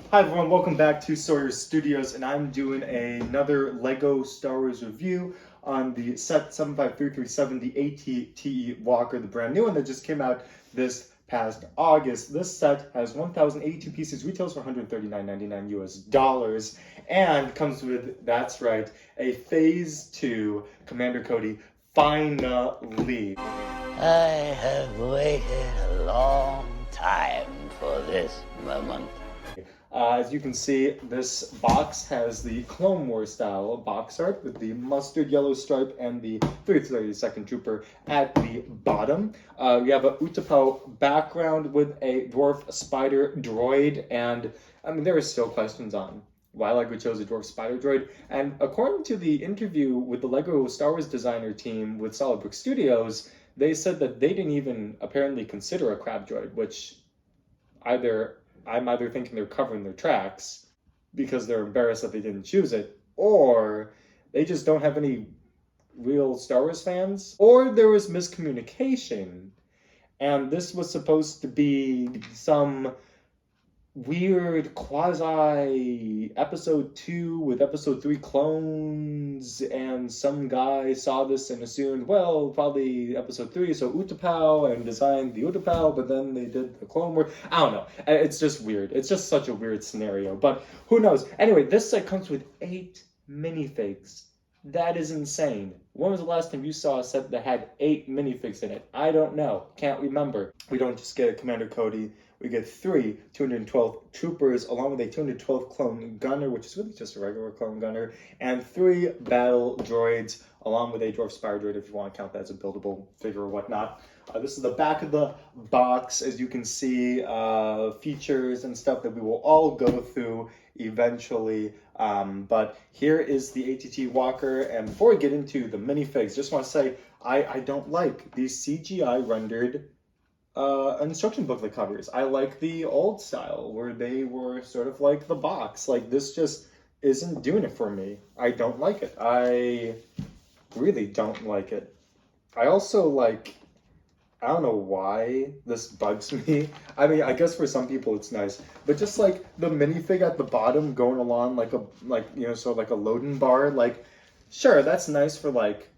Hi everyone, welcome back to Sawyer Studios, and I'm doing another LEGO Star Wars review on the set 75337, the AT-TE Walker, the brand new one that just came out this past August. This set has 1,082 pieces, retails for $139.99 US, and comes with, that's right, a Phase 2 Commander Cody finally. I have waited a long time for this moment. As you can see, this box has the Clone Wars style box art with the mustard yellow stripe and the 332nd Trooper at the bottom. You have a Utapau background with a Dwarf Spider Droid, and I mean, there are still questions on why LEGO chose a Dwarf Spider Droid. And according to the interview with the LEGO Star Wars designer team with Solid Brick Studios, they said that they didn't even apparently consider a crab droid, which I'm either thinking they're covering their tracks because they're embarrassed that they didn't choose it, or they just don't have any real Star Wars fans, or there was miscommunication, and this was supposed to be some weird quasi episode 2 with episode 3 clones, and some guy saw this and assumed, well, probably episode 3, so Utapau, and designed the Utapau, but then they did the Clone Wars. I don't know. It's just weird. It's just such a weird scenario, but who knows? Anyway, this set comes with 8 minifigs. That is insane. When was the last time you saw a set that had 8 minifigs in it? I don't know. Can't remember. We don't just get a Commander Cody. We get 3 212 troopers, along with a 212 clone gunner, which is really just a regular clone gunner, and 3 battle droids, along with a Dwarf Spider Droid, if you want to count that as a buildable figure or whatnot. This is the back of the box. As you can see, features and stuff that we will all go through eventually. But here is the AT-TE Walker, and before we get into the minifigs, just want to say I don't like these CGI rendered instruction booklet covers. I like the old style where they were sort of like the box. Like, this just isn't doing it for me. I don't like it. I really don't like it. I also I don't know why this bugs me. I mean, I guess for some people it's nice, but just like the minifig at the bottom going along like sort of like a loading bar, like, sure, that's nice for like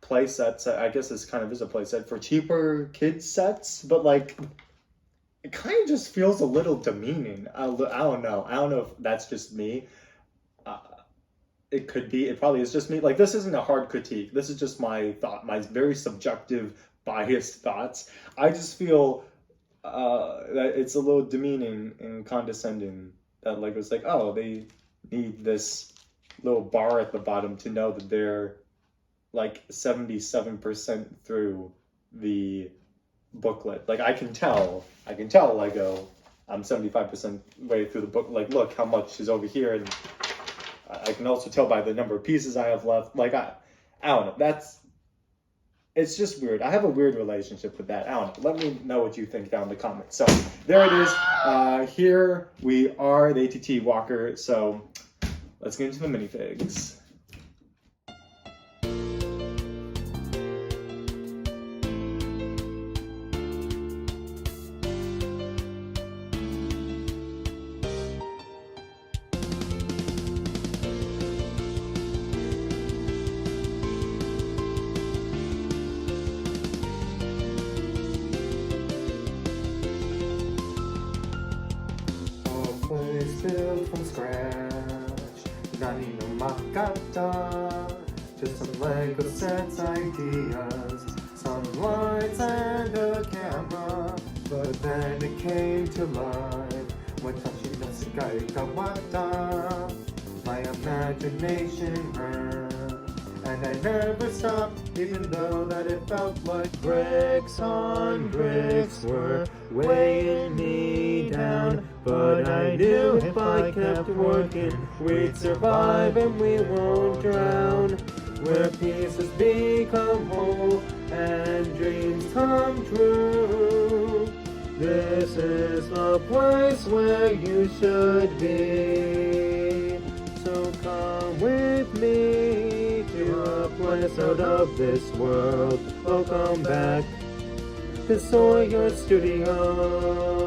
play sets. I guess this kind of is a play set for cheaper kids sets, but like, it kind of just feels a little demeaning. I don't know. I don't know if that's just me. It could be. It probably is just me. Like, this isn't a hard critique. This is just my thought, my very subjective, biased thoughts. I just feel that it's a little demeaning and condescending that LEGO's like, oh, they need this little bar at the bottom to know that they're like 77% through the booklet. Like, I can tell LEGO I'm 75% way through the book. Like, look how much is over here, and I can also tell by the number of pieces I have left. Like, I don't know. It's just weird. I have a weird relationship with that. I don't know. Let me know what you think down in the comments. So there it is. Here we are, the AT-TE Walker. So let's get into the minifigs. Built from scratch, Nani no Makata, just some LEGO sets ideas, some lights and a camera, but then it came to life when Toshino Sakai Kawata. My imagination ran, and I never stopped, even though that it felt like bricks on bricks were weighing me down. But I knew if I kept working, we'd survive and we won't drown. Where pieces become whole and dreams come true. This is the place where you should be. So come with me to a place out of this world. Welcome back to Sawyer Studios.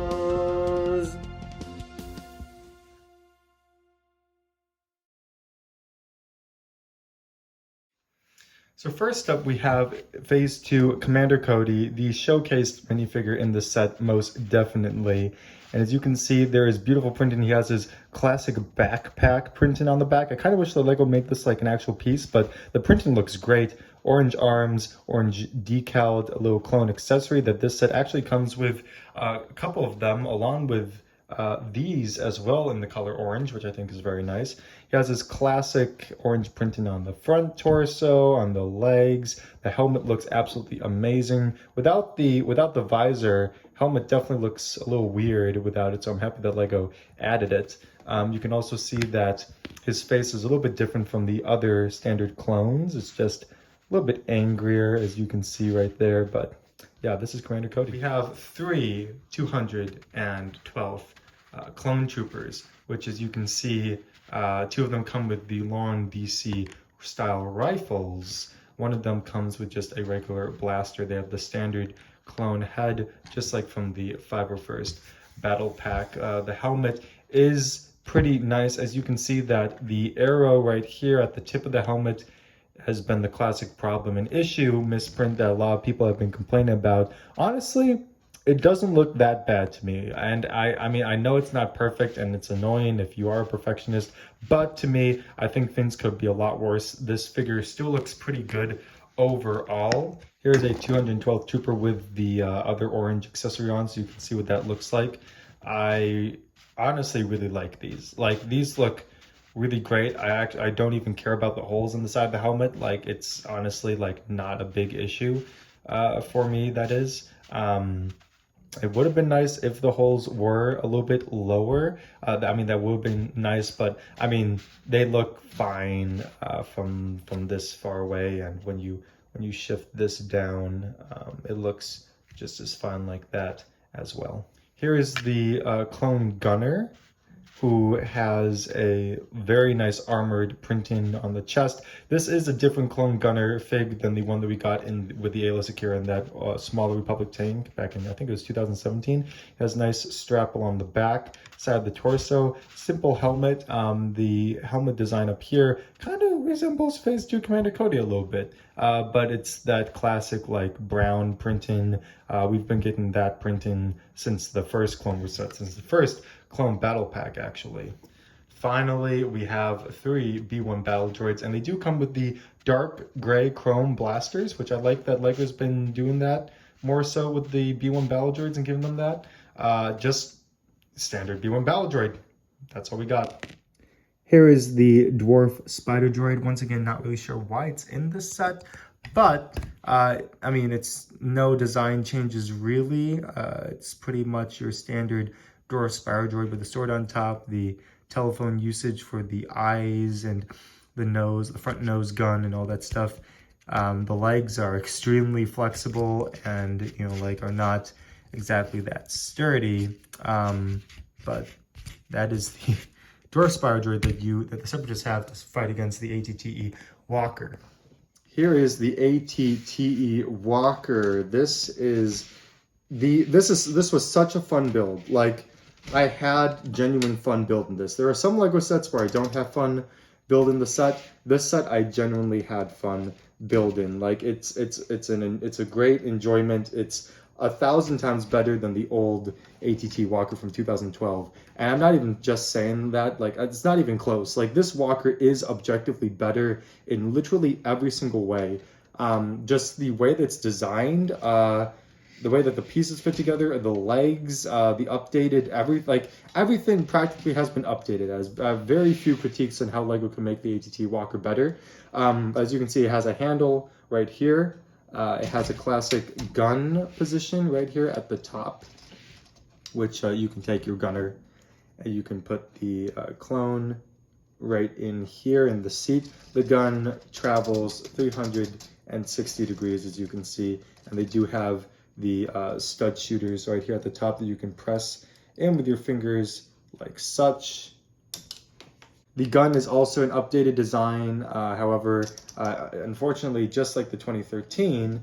So first up, we have Phase 2 Commander Cody, the showcased minifigure in the set most definitely. And as you can see, there is beautiful printing. He has his classic backpack printing on the back. I kind of wish the Lego made this like an actual piece, but the printing looks great. Orange arms, orange decaled little clone accessory that this set actually comes with a couple of them, along with these as well in the color orange, which I think is very nice. He has his classic orange printing on the front torso, on the legs. The helmet looks absolutely amazing. Without the visor, helmet definitely looks a little weird without it, so I'm happy that Lego added it. You can also see that his face is a little bit different from the other standard clones. It's just a little bit angrier, as you can see right there, but yeah, this is Commander Cody. We have 3 212 clone troopers, which, as you can see, 2 of them come with the long DC style rifles. One of them comes with just a regular blaster. They have the standard clone head, just like from the 501st Battle Pack. The helmet is pretty nice. As you can see, that the arrow right here at the tip of the helmet has been the classic problem and issue misprint that a lot of people have been complaining about. Honestly, it doesn't look that bad to me, and I mean, I know it's not perfect and it's annoying if you are a perfectionist, but to me, I think things could be a lot worse. This figure still looks pretty good overall. Here's a 212 trooper with the other orange accessory on, so you can see what that looks like. I honestly really like these. Like, these look really great. I don't even care about the holes in the side of the helmet. Like, it's honestly like not a big issue for me, that is. It would have been nice if the holes were a little bit lower. I mean, that would have been nice, but I mean, they look fine from this far away, and when you shift this down, it looks just as fine like that as well. Here is the clone gunner, who has a very nice armored printing on the chest. This is a different clone gunner fig than the one that we got in with the Ayla Secura in that smaller Republic tank back in, I think it was 2017. It has a nice strap along the back side of the torso. Simple helmet. The helmet design up here kind of resembles Phase 2 Commander Cody a little bit, but it's that classic like brown printing. We've been getting that printing since the first Clone Wars set, since the first Clone Battle Pack, actually. Finally, we have 3 B1 battle droids, and they do come with the dark gray chrome blasters, which I like that Lego's been doing that more so with the B1 battle droids and giving them that. Just standard B1 battle droid. That's all we got. Here is the Dwarf spider droid. Once again, not really sure why it's in this set, but I mean, it's no design changes really. It's pretty much your standard Dwarf spider droid with the sword on top, the telephone usage for the eyes and the nose, the front nose gun and all that stuff. The legs are extremely flexible and, you know, like are not exactly that sturdy. But that is the Dwarf spider droid that the Separatists have to fight against the ATTE Walker. Here is the ATTE Walker. This was such a fun build. Like, I had genuine fun building this. There are some Lego sets where I don't have fun building the set. This set I genuinely had fun building. Like, it's a great enjoyment. It's 1,000 times better than the old ATT Walker from 2012. And I'm not even just saying that, like, it's not even close. Like, this Walker is objectively better in literally every single way. Just the way that it's designed, the way that the pieces fit together, the legs, the updated, everything practically has been updated. As very few critiques on how Lego can make the ATT Walker better. As you can see, it has a handle right here. It has a classic gun position right here at the top, which you can take your gunner and you can put the clone right in here in the seat. The gun travels 360 degrees, as you can see, and they do have the stud shooters right here at the top that you can press in with your fingers like such. The gun is also an updated design, however, unfortunately, just like the 2013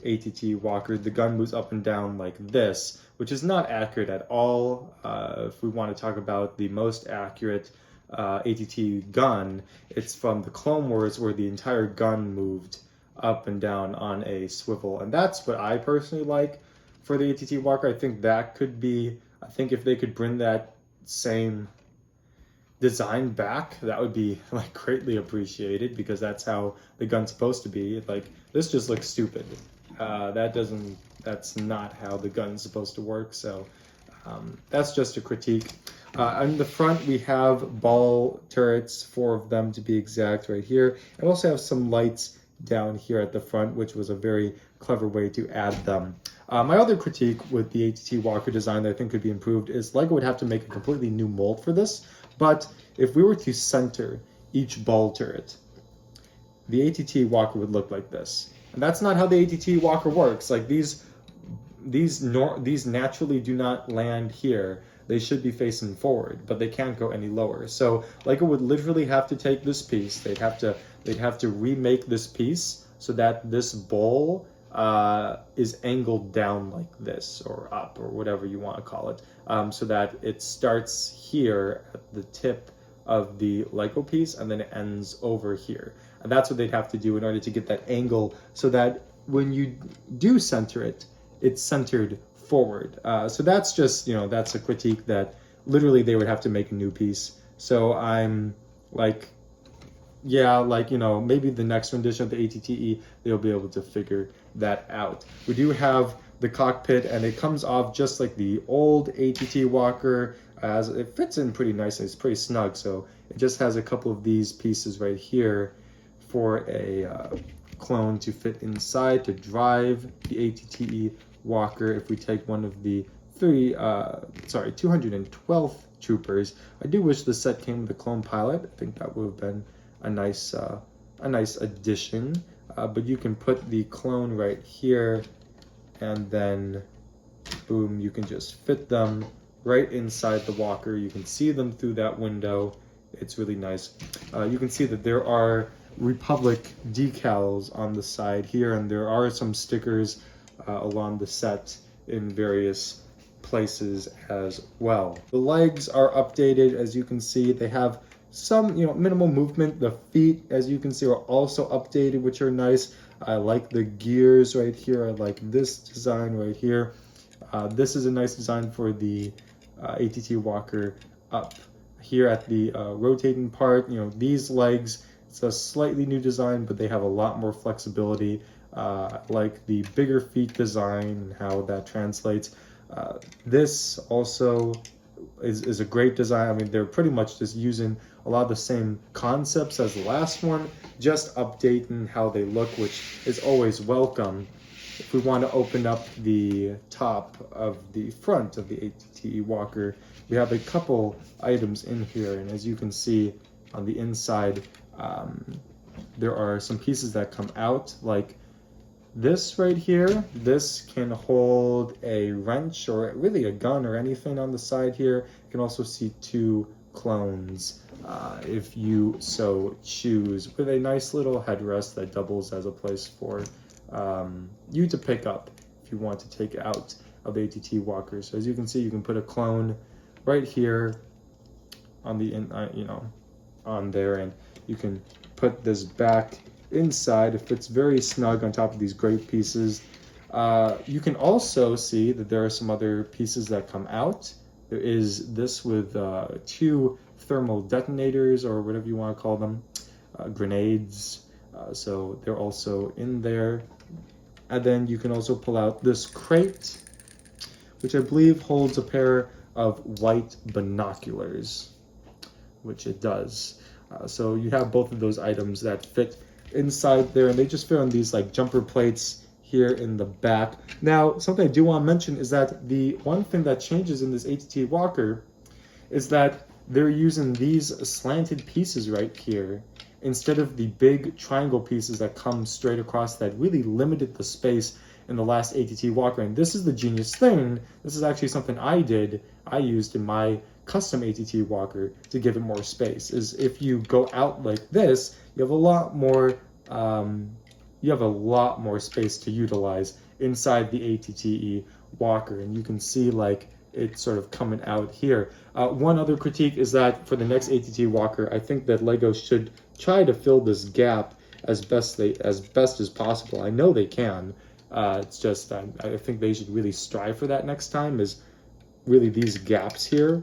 ATT Walker, the gun moves up and down like this, which is not accurate at all. If we want to talk about the most accurate ATT gun, it's from the Clone Wars, where the entire gun moved up and down on a swivel. And that's what I personally like for the ATT Walker. I think that could be, I think if they could bring that same design back, that would be like greatly appreciated, because that's how the gun's supposed to be. Like, this just looks stupid. That's not how the gun's supposed to work. So that's just a critique. On the front, we have ball turrets, 4 of them to be exact, right here. And we also have some lights down here at the front, which was a very clever way to add them. My other critique with the ATT Walker design that I think could be improved is LEGO would have to make a completely new mold for this. But if we were to center each ball turret, the ATT Walker would look like this. And that's not how the ATT Walker works. Like, these naturally do not land here. They should be facing forward, but they can't go any lower. So LEGO would literally have to take this piece. They'd have to remake this piece so that this bowl is angled down like this, or up, or whatever you want to call it, so that it starts here at the tip of the LEGO piece and then it ends over here. And that's what they'd have to do in order to get that angle, so that when you do center it, it's centered forward. So that's just, that's a critique that literally they would have to make a new piece. So I'm like, yeah, like, maybe the next rendition of the ATTE, they'll be able to figure that out. We do have the cockpit, and it comes off just like the old ATT Walker, as it fits in pretty nicely. It's pretty snug, so it just has a couple of these pieces right here for a clone to fit inside to drive the ATTE Walker. If we take one of the 212th troopers, I do wish the set came with a clone pilot. I think that would have been a nice addition. But you can put the clone right here, and then boom, you can just fit them right inside the Walker. You can see them through that window. It's really nice. You can see that there are Republic decals on the side here, and there are some stickers along the set in various places as well. The legs are updated, as you can see. They have some, minimal movement. The feet, as you can see, are also updated, which are nice. I like the gears right here. I like this design right here. This is a nice design for the ATT Walker up here at the rotating part. These legs, it's a slightly new design, but they have a lot more flexibility. Like the bigger feet design and how that translates. This also is a great design. I mean, they're pretty much just using a lot of the same concepts as the last one, just updating how they look, which is always welcome. If we want to open up the top of the front of the ATT Walker, we have a couple items in here, and as you can see on the inside, there are some pieces that come out, like this right here. This can hold a wrench or really a gun or anything on the side here. You can also see 2 clones if you so choose, with a nice little headrest that doubles as a place for you to pick up if you want to take out of the ATT Walker. So as you can see, you can put a clone right here on the on there, and you can put this back inside. It fits very snug on top of these great pieces. You can also see that there are some other pieces that come out. There is this with 2 thermal detonators, or whatever you want to call them, grenades. So they're also in there. And then you can also pull out this crate, which I believe holds a pair of white binoculars, which it does. So you have both of those items that fit inside there, and they just fit on these like jumper plates here in the back. Now, something I do want to mention is that the one thing that changes in this ATT Walker is that they're using these slanted pieces right here instead of the big triangle pieces that come straight across that really limited the space in the last ATT Walker. And this is the genius thing. This is actually something I used in my custom ATT Walker to give it more space. Is if you go out like this, you have a lot more space to utilize inside the ATTE Walker, and you can see like it's sort of coming out here. One other critique is that for the next ATT Walker, I think that LEGO should try to fill this gap as best as possible. I know they can. It's just I think they should really strive for that next time. Is really these gaps here.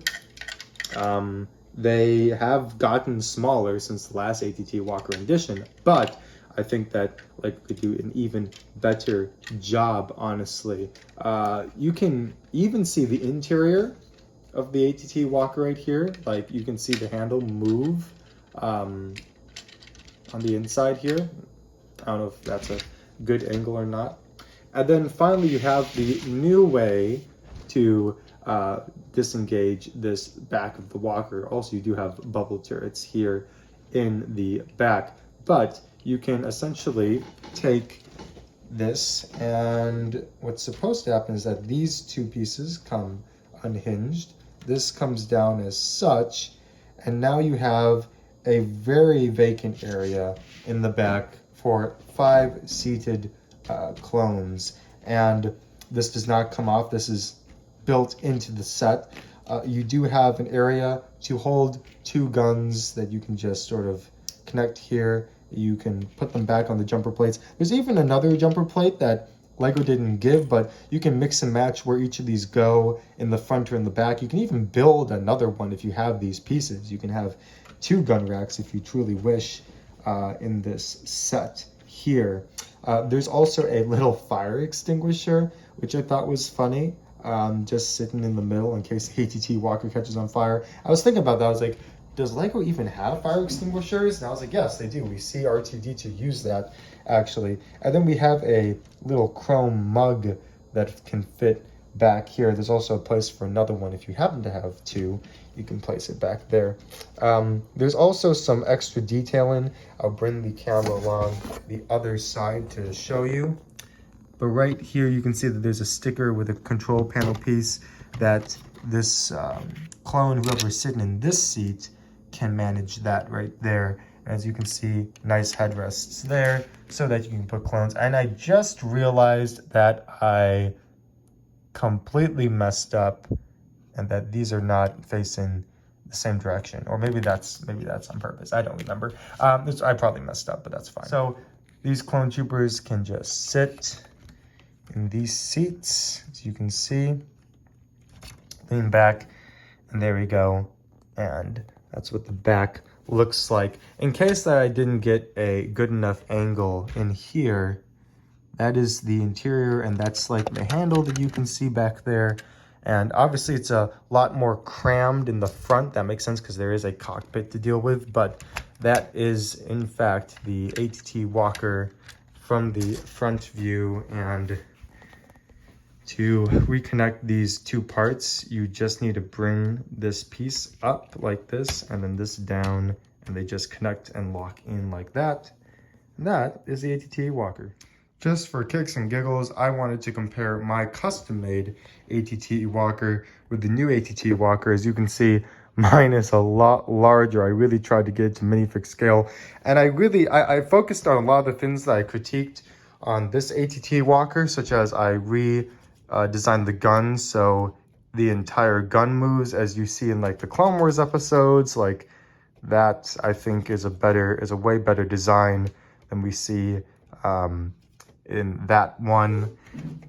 They have gotten smaller since the last ATT Walker edition, but I think that like they do an even better job, honestly. You can even see the interior of the ATT Walker right here. Like you can see the handle move on the inside here. I don't know if that's a good angle or not. And then finally you have the new way to disengage this back of the walker. Also, you do have bubble turrets here in the back, but you can essentially take this, and what's supposed to happen is that these two pieces come unhinged. This comes down as such, and now you have a very vacant area in the back for 5 seated clones, and this does not come off. This is built into the set. You do have an area to hold 2 guns that you can just sort of connect here. You can put them back on the jumper plates. There's even another jumper plate that LEGO didn't give, but you can mix and match where each of these go in the front or in the back. You can even build another one if you have these pieces. You can have 2 gun racks if you truly wish in this set here. There's also a little fire extinguisher, which I thought was funny. Just sitting in the middle in case the ATT Walker catches on fire. I was thinking about that. I was like, does LEGO even have fire extinguishers? And I was like, yes, they do. We see R2-D2 use that, actually. And then we have a little chrome mug that can fit back here. There's also a place for another one. If you happen to have 2, you can place it back there. There's also some extra detailing. I'll bring the camera along the other side to show you. But right here, you can see that there's a sticker with a control panel piece that this clone, whoever's sitting in this seat, can manage that right there. As you can see, nice headrests there so that you can put clones. And I just realized that I completely messed up and that these are not facing the same direction. Or maybe that's on purpose. I don't remember. I probably messed up, but that's fine. So these clone troopers can just sit in these seats, as you can see, lean back, and there we go. And that's what the back looks like. In case that I didn't get a good enough angle in here, that is the interior, and that's like the handle that you can see back there. And obviously it's a lot more crammed in the front. That makes sense because there is a cockpit to deal with, but that is in fact the ATT Walker from the front view. And to reconnect these 2 parts, you just need to bring this piece up like this and then this down, and they just connect and lock in like that. And that is the ATT Walker. Just for kicks and giggles, I wanted to compare my custom-made ATT Walker with the new ATT Walker. As you can see, mine is a lot larger. I really tried to get it to minifig scale, and I focused on a lot of the things that I critiqued on this ATT Walker, such as I designed the gun so the entire gun moves, as you see in like the Clone Wars episodes. Like that, I think is a way better design than we see in that one.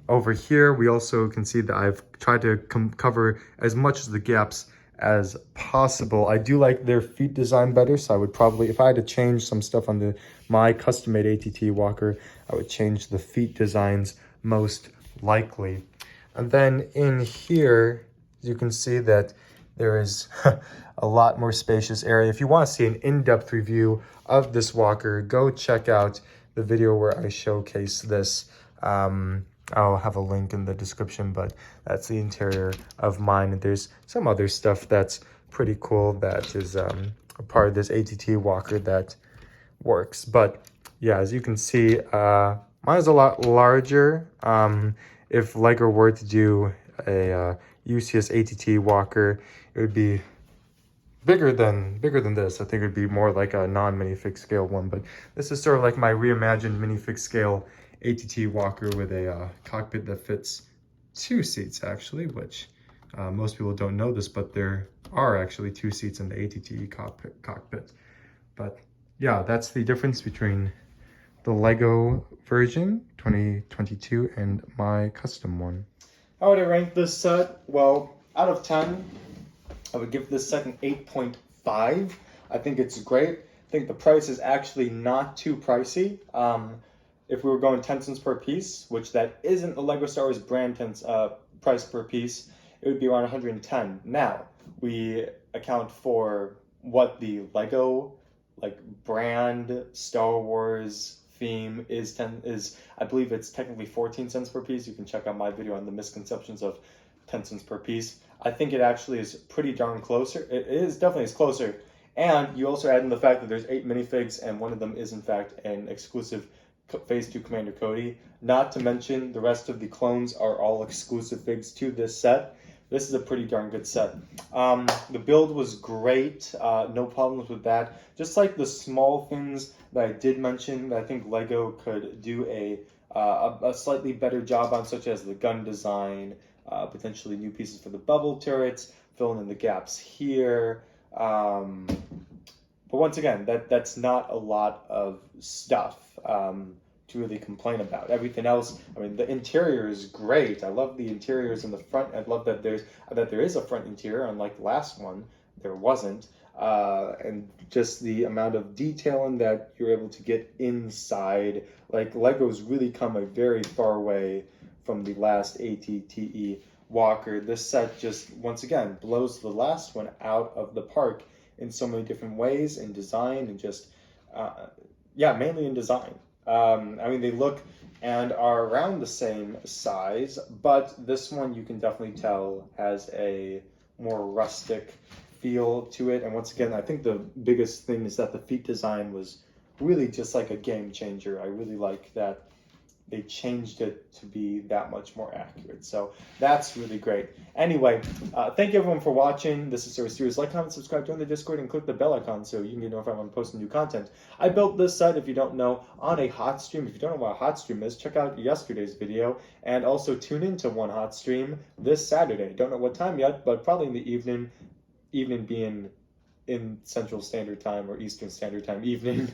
Over here, we also can see that I've tried to cover as much of the gaps as possible. I do like their feet design better, so I would probably, if I had to change some stuff on my custom-made ATT Walker, I would change the feet designs most likely. And then in here, you can see that there is a lot more spacious area. If you want to see an in-depth review of this walker, go check out the video where I showcase this. I'll have a link in the description, but that's the interior of mine. And there's some other stuff that's pretty cool that is a part of this ATT Walker that works. But yeah, as you can see, mine is a lot larger. If LEGO were to do a UCS ATT Walker, it would be bigger than this. I think it would be more like a non-minifig scale one, but this is sort of like my reimagined minifig scale ATT Walker with a cockpit that fits 2 seats actually, which most people don't know this, but there are actually 2 seats in the ATT cockpit. But yeah, that's the difference between the Lego version 2022 and my custom one. How would I rank this set? Well, out of 10, I would give this set an 8.5. I think it's great. I think the price is actually not too pricey. If we were going 10 cents per piece, which that isn't the Lego Star Wars brand price per piece, it would be around 110. Now, we account for what the Lego brand Star Wars theme is I believe it's technically 14 cents per piece. You can check out my video on the misconceptions of 10 cents per piece. I think it actually is pretty darn closer. It is definitely closer. And you also add in the fact that there's 8 minifigs and one of them is in fact an exclusive Phase 2 Commander Cody. Not to mention the rest of the clones are all exclusive figs to this set. This is a pretty darn good set. The build was great, no problems with that. Just like the small things that I did mention that I think Lego could do a slightly better job on, such as the gun design, potentially new pieces for the bubble turrets, filling in the gaps here. But once again, that's not a lot of stuff to really complain about. Everything else, I mean, the interior is great. I love the interiors in the front. I love that there is a front interior, unlike the last one, there wasn't. And just the amount of detailing that you're able to get inside. Like, Lego's really come a very far way from the last ATTE Walker. This set just, once again, blows the last one out of the park in so many different ways, in design, and just, mainly in design. I mean, they look and are around the same size, but this one you can definitely tell has a more rustic feel to it. And once again, I think the biggest thing is that the feet design was really just like a game changer. I really like that they changed it to be that much more accurate. So that's really great. Anyway, thank you everyone for watching. This is our series. Like, comment, subscribe, join the Discord, and click the bell icon so you can get notified when I'm posting new content. I built this set, if you don't know, on a HOTSTREAM. If you don't know what a HOTSTREAM is, check out yesterday's video. And also tune into one HOTSTREAM this Saturday. Don't know what time yet, but probably in the evening being in Central Standard Time or Eastern Standard Time, evening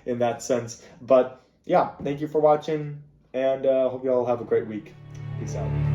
in that sense. But yeah, thank you for watching, and hope you all have a great week. Peace out.